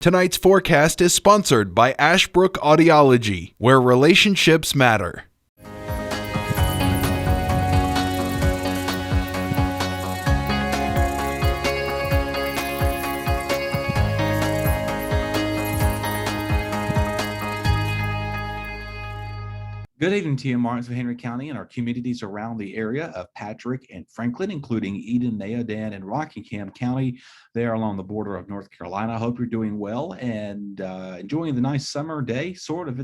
Tonight's forecast is sponsored by Ashbrook Audiology, where relationships matter. Good evening to you, Martinsville, Henry County, and our communities around the area of Patrick and Franklin, including Eden, Neodan, and Rockingham County. They are along the border of North Carolina. I hope you're doing well and enjoying the nice summer day, sort of.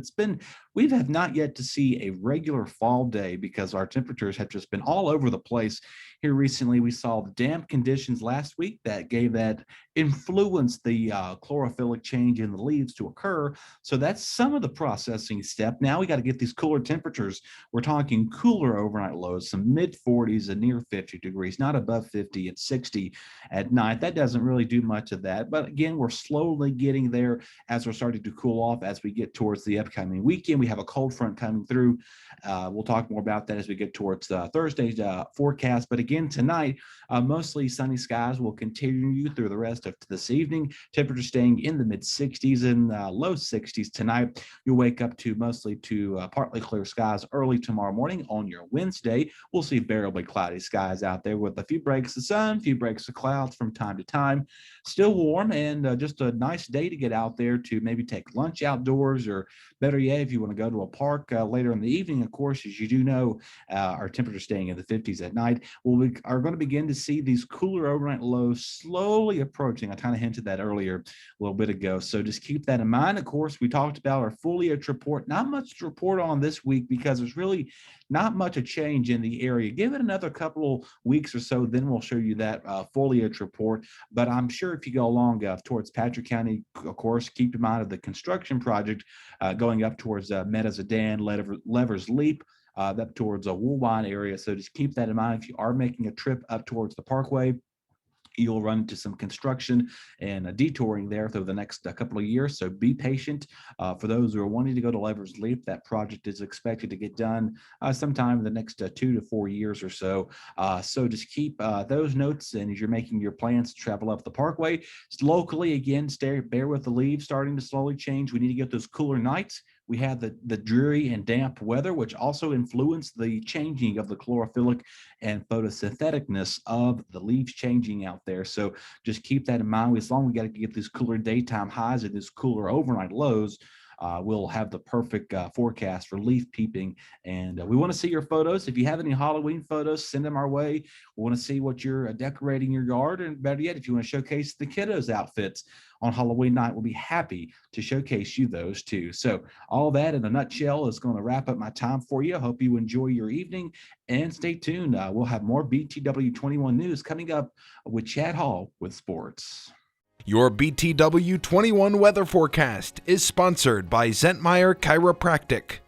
We have not yet to see a regular fall day because our temperatures have just been all over the place. Here recently, we saw the damp conditions last week that influenced the chlorophyll change in the leaves to occur. So that's some of the processing step. Now we got to get these cooler temperatures. We're talking cooler overnight lows, some mid 40s and near 50 degrees, not above 50 and 60 at night. That doesn't really do much of that. But again, we're slowly getting there as we're starting to cool off as we get towards the upcoming weekend. We have a cold front coming through. We'll talk more about that as we get towards Thursday's forecast. But again, tonight, mostly sunny skies will continue through the rest of this evening. Temperature staying in the mid 60s and low 60s tonight. You'll wake up to mostly partly clear skies early tomorrow morning. On your Wednesday, we'll see variably cloudy skies out there with a few breaks of sun, a few breaks of clouds from time to time. Still warm and just a nice day to get out there to maybe take lunch outdoors, or better yet, if you want to go to a park later in the evening. Of course, as you do know, our temperature staying in the 50s at night. We are going to begin to see these cooler overnight lows slowly approaching. I kind of hinted that earlier a little bit ago. So just keep that in mind. Of course, we talked about our foliage report. Not much to report on this week because there's really not much a change in the area. Give it another couple weeks or so, then we'll show you that foliage report. But I'm sure if you go along towards Patrick County, of course, keep in mind of the construction project going up towards Metazadan, Levers Leap, up towards a Woolwine area. So just keep that in mind. If you are making a trip up towards the Parkway, you'll run into some construction and detouring there through the next couple of years. So be patient. For those who are wanting to go to Levers Leap, that project is expected to get done sometime in the next 2 to 4 years or so. So just keep those notes, and as you're making your plans to travel up the Parkway, locally, again, bear with the leaves starting to slowly change. We need to get those cooler nights. We have the dreary and damp weather, which also influenced the changing of the chlorophyll and photosyntheticness of the leaves changing out there. So just keep that in mind. As long as we got to get these cooler daytime highs and these cooler overnight lows, we'll have the perfect forecast for leaf peeping. And we want to see your photos. If you have any Halloween photos, send them our way. We want to see what you're decorating your yard. And better yet, if you want to showcase the kiddos' outfits on Halloween night, we'll be happy to showcase you those too. So all that in a nutshell is going to wrap up my time for you. I hope you enjoy your evening and stay tuned. We'll have more BTW21 news coming up with Chad Hall with sports. Your BTW21 weather forecast is sponsored by Zentmeyer Chiropractic.